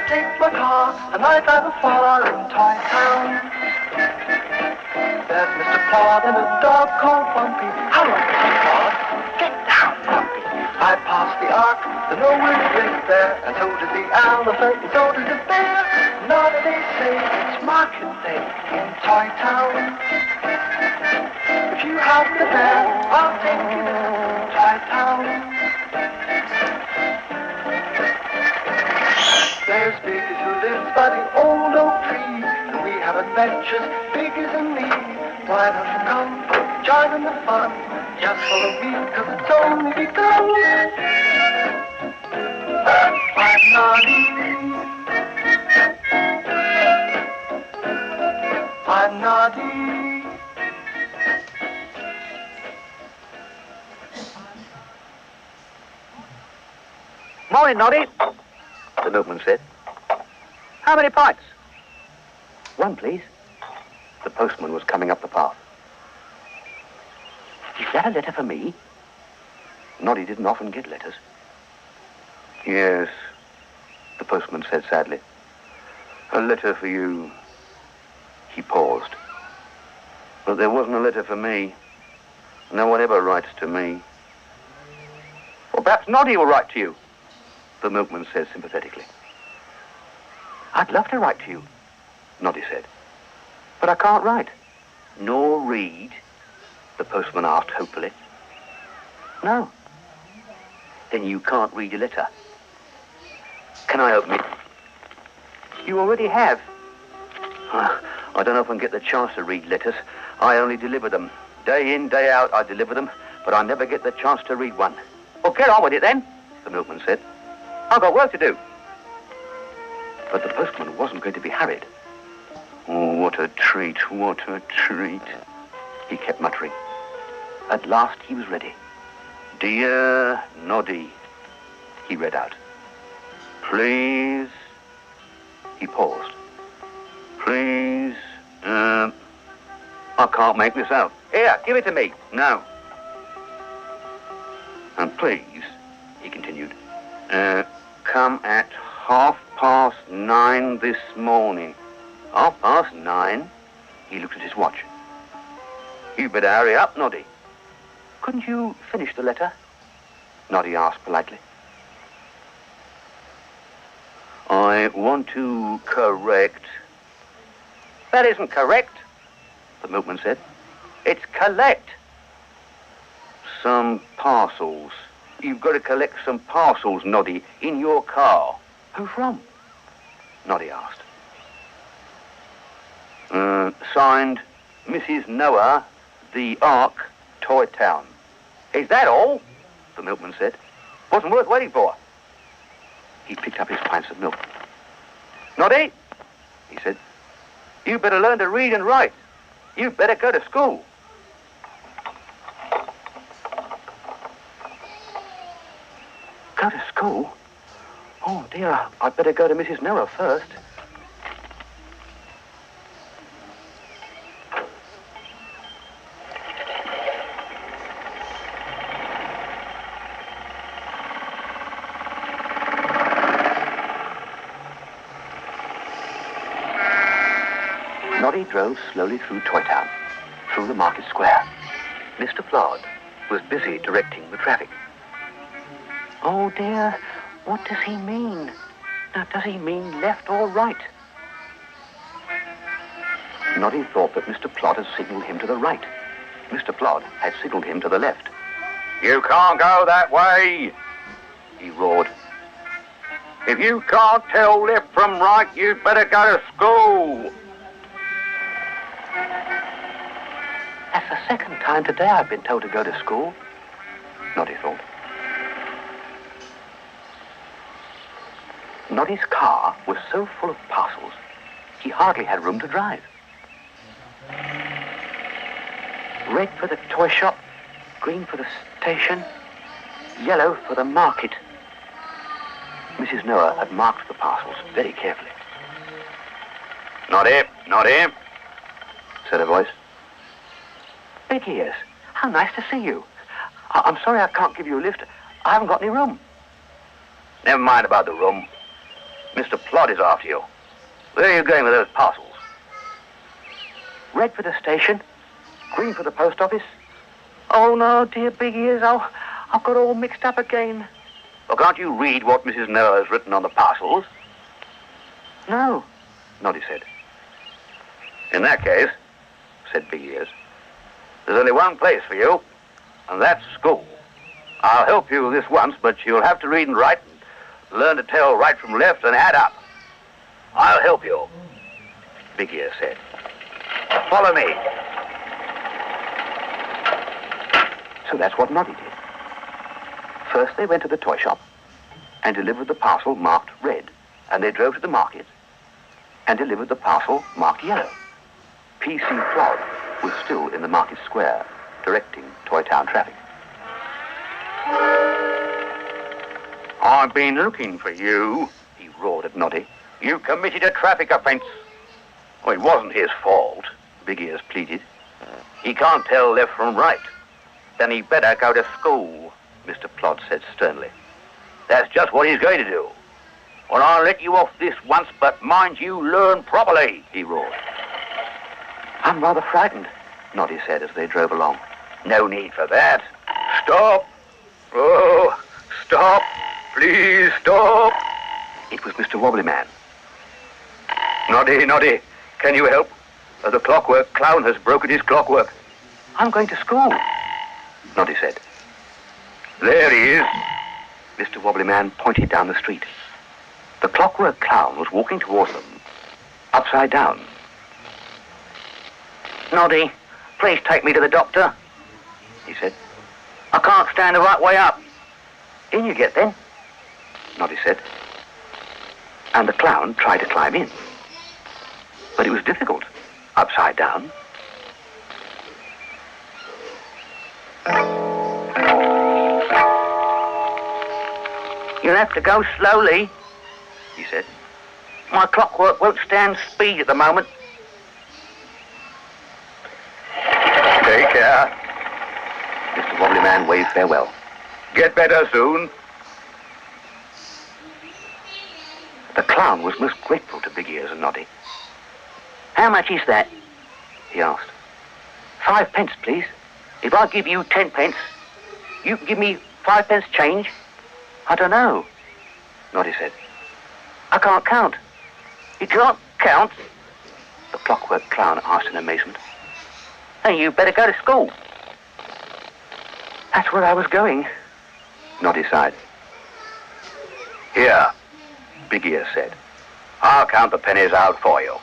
take my car and I drive afar in Toy Town. There's Mr. Plod and a dog called Bumpy. Hello, Mr. Plod. Get down, Bumpy. I passed the ark, the Noah's lived there, and so did the elephant, and so did the bear. Now that they say it's market day in Toy Town. If you have the bear, I'll take you there to Toy Town. There's Biggs who lives by the old oak tree, and we have adventures, Biggs and me. Why don't you come, join in the fun? Just follow me, 'cause it's only begun. I'm Noddy. I'm Noddy. Morning, Noddy, the milkman said. How many pints? One, please. The postman was coming up the path. Is that a letter for me? Noddy didn't often get letters. Yes, the postman said sadly. A letter for you. He paused. But there wasn't a letter for me. No one ever writes to me. Well, perhaps Noddy will write to you, the milkman said sympathetically. I'd love to write to you, Noddy said. But I can't write. Nor read, the postman asked hopefully. No. Then you can't read a letter. Can I open it? You already have. I don't often get the chance to read letters. I only deliver them. Day in, day out, I deliver them, but I never get the chance to read one. Well, get on with it then, the milkman said. I've got work to do. But the postman wasn't going to be hurried. Oh, what a treat, what a treat, he kept muttering. At last he was ready. Dear Noddy, he read out. Please, he paused. Please, I can't make this out. Here, give it to me. No. And please, he continued, come at 9:30 this morning. 9:30? He looked at his watch. You'd better hurry up, Noddy. Couldn't you finish the letter? Noddy asked politely. I want to correct. That isn't correct, the milkman said. It's collect. Some parcels. You've got to collect some parcels, Noddy, in your car. Who from? Noddy asked. Signed, Mrs. Noah, the Ark, Toy Town. Is that all? The milkman said. Wasn't worth waiting for. He picked up his pints of milk. Noddy, he said, you better learn to read and write. You better go to school. Go to school? Oh, dear, I'd better go to Mrs. Noah first. Noddy drove slowly through Toy Town, through the market square. Mr. Plod was busy directing the traffic. Oh dear, what does he mean? Now, does he mean left or right? Noddy thought that Mr. Plod had signalled him to the right. Mr. Plod had signalled him to the left. You can't go that way, he roared. If you can't tell left from right, you'd better go to school. That's the second time today I've been told to go to school, Noddy thought. Noddy's car was so full of parcels, he hardly had room to drive. Red for the toy shop, green for the station, yellow for the market. Mrs. Noah had marked the parcels very carefully. Noddy, Noddy, said a voice. Big ears, how nice to see you. I'm sorry I can't give you a lift. I haven't got any room. Never mind about the room. Mr. Plod is after you. Where are you going with those parcels? Red for the station, green for the post office. Oh, no, dear big ears, I've got all mixed up again. Well, can't you read what Mrs. Noah has written on the parcels? No. Noddy said. In that case, said Big Ears, there's only one place for you, and that's school. I'll help you this once, but you'll have to read and write and learn to tell right from left and add up. I'll help you, Big Ears said. Follow me. So that's what Noddy did. First they went to the toy shop and delivered the parcel marked red, and they drove to the market and delivered the parcel marked yellow. P.C. Plod was still in the market square, directing Toy Town traffic. I've been looking for you, he roared at Noddy. You committed a traffic offence. Well, it wasn't his fault, Big Ears pleaded. He can't tell left from right. Then he better go to school, Mr. Plod said sternly. That's just what he's going to do. Well, I'll let you off this once, but mind you learn properly, he roared. I'm rather frightened, Noddy said as they drove along. No need for that. Stop. Oh, stop. Please stop. It was Mr. Wobbly Man. Noddy, can you help? The clockwork clown has broken his clockwork. I'm going to school, Noddy said. There he is. Mr. Wobbly Man pointed down the street. The clockwork clown was walking towards them, upside down. Noddy, please take me to the doctor, he said. I can't stand the right way up. In you get then, Noddy said. And the clown tried to climb in. But it was difficult, upside down. You'll have to go slowly, he said. My clockwork won't stand speed at the moment. Take care. Mr. Wobbly Man waved farewell. Get better soon. The clown was most grateful to Big Ears and Noddy. How much is that? He asked. 5 pence, please. If I give you 10 pence, you can give me 5 pence change? I don't know, Noddy said. I can't count. You can't count? The clockwork clown asked in amazement. Then you better go to school. That's where I was going, Noddy sighed. Here, Big Ears said. I'll count the pennies out for you.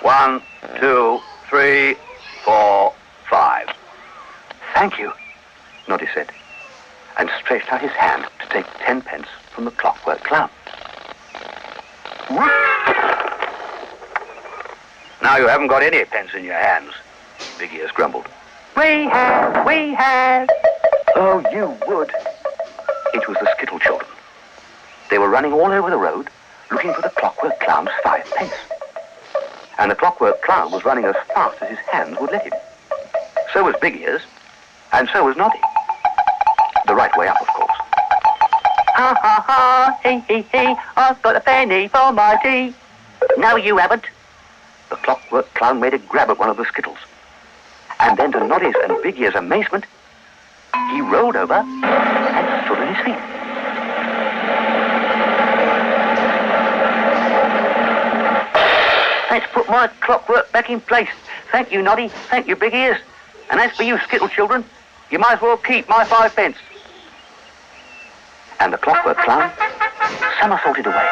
1, 2, 3, 4, 5. Thank you, Noddy said, and stretched out his hand to take 10 pence from the clockwork clown. Now you haven't got any pence in your hands, Big Ears grumbled. We have. Oh, you would. It was the Skittle children. They were running all over the road, looking for the clockwork clown's 5 pence. And the clockwork clown was running as fast as his hands would let him. So was Big Ears, and so was Noddy. The right way up, of course. Ha ha ha, hey hey hey, I've got a penny for my tea. No, you haven't. The clockwork clown made a grab at one of the Skittles. And then to Noddy's and Big Ears' amazement, he rolled over and stood on his feet. Let's put my clockwork back in place. Thank you, Noddy. Thank you, Big Ears. And as for you, Skittle children, you might as well keep my 5 pence. And the clockwork clown somersaulted away.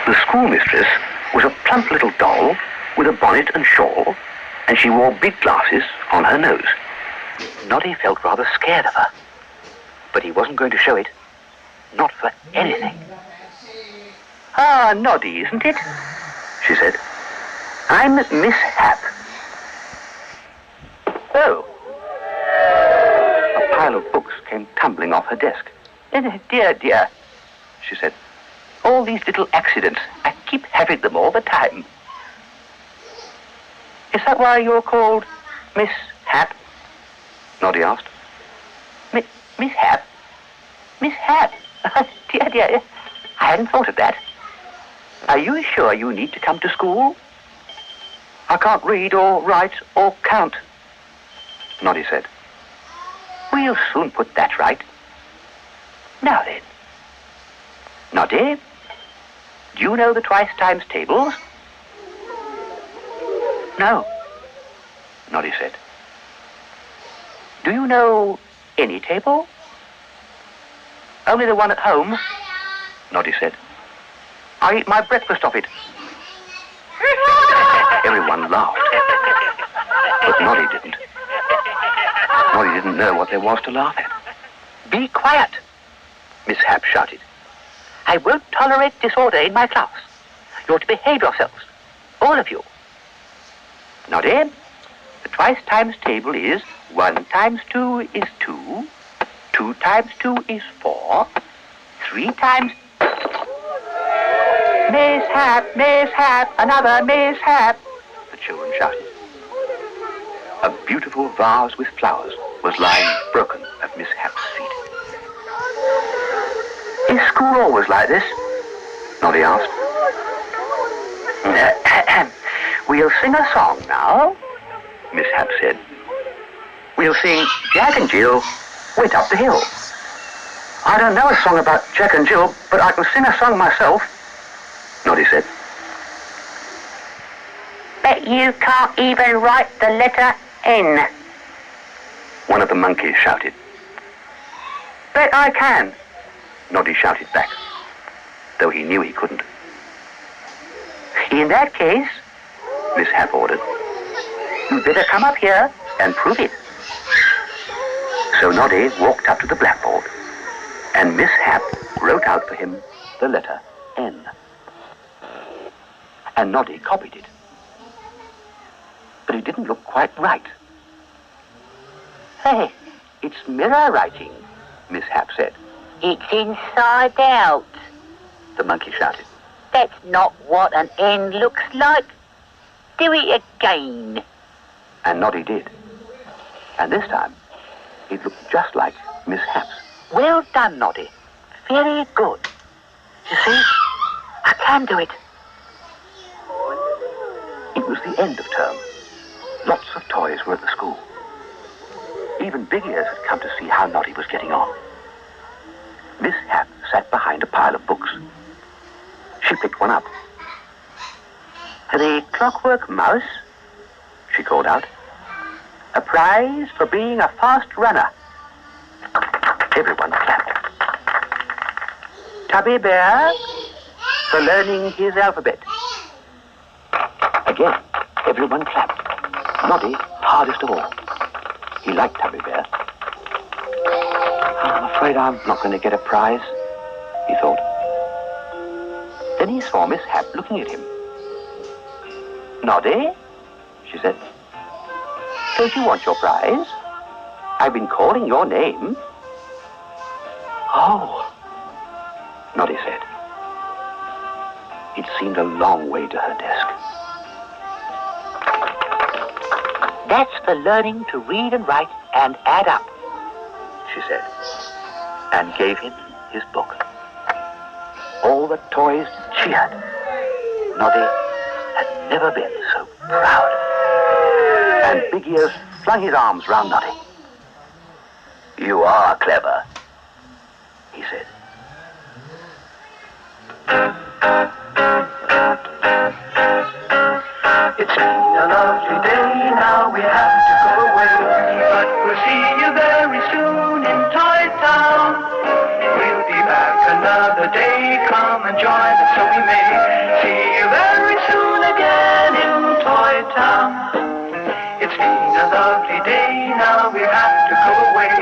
The schoolmistress was a plump little doll with a bonnet and shawl, and she wore big glasses on her nose. Noddy felt rather scared of her, but he wasn't going to show it. Not for anything. Ah, Noddy, isn't it? She said. I'm Miss Hap. Oh. A pile of books came tumbling off her desk. Dear, she said. all these little accidents, I keep having them all the time. Is that why you're called Miss Hap? Noddy asked. Miss Hap? Miss Hap? Dear, dear, I hadn't thought of that. Are you sure you need to come to school? I can't read or write or count, Noddy said. We'll soon put that right. Now then, Noddy, do you know the twice times tables? No, Noddy said. Do you know any table? Only the one at home, Noddy said. I eat my breakfast off it. Everyone laughed, but Noddy didn't. Noddy didn't know what there was to laugh at. Be quiet, Miss Hap shouted. I won't tolerate disorder in my class. You're to behave yourselves, all of you. Noddy, the twice times table is 1 times 2 is 2, 2 times 2 is 4, 3 times... Miss Hap, another mishap, the children shouted. A beautiful vase with flowers was lying broken at Miss Hap's feet. Is school always like this? Noddy asked. We'll sing a song now, Miss Hap said. We'll sing Jack and Jill Went Up the Hill. I don't know a song about Jack and Jill, but I can sing a song myself, Noddy said. Bet you can't even write the letter N, one of the monkeys shouted. Bet I can, Noddy shouted back, though he knew he couldn't. In that case, Miss Hap ordered, you'd better come up here and prove it. So Noddy walked up to the blackboard, and Miss Hap wrote out for him the letter N. And Noddy copied it. But it didn't look quite right. Hey, it's mirror writing, Miss Hap said. It's inside out, the monkey shouted. That's not what an N looks like. Do it again. And Noddy did. And this time, it looked just like Miss Hap's. Well done, Noddy. Very good. You see, I can do it. It was the end of term. Lots of toys were at the school. Even big ears had come to see how Noddy was getting on. Miss Hap sat behind a pile of books. She picked one up. The Clockwork Mouse, she called out. A prize for being a fast runner. Everyone clapped. Tubby Bear for learning his alphabet. Again, everyone clapped. Noddy hardest of all. He liked Tubby Bear. I'm afraid I'm not going to get a prize, he thought. Then he saw Miss Hap looking at him. Noddy, she said. Don't you want your prize? I've been calling your name. Oh, Noddy said. It seemed a long way to her desk. That's for learning to read and write and add up, she said, and gave him his book. All the toys cheered. Noddy had never been so proud. And Big Ears flung his arms round Noddy. You are clever, he said. It's been a lovely day, now we have to go away. But we'll see you very soon in Toy Town. We'll be back another day, come and join us so we may see you very soon again in Toy Town. It's been a lovely day, now we have to go away.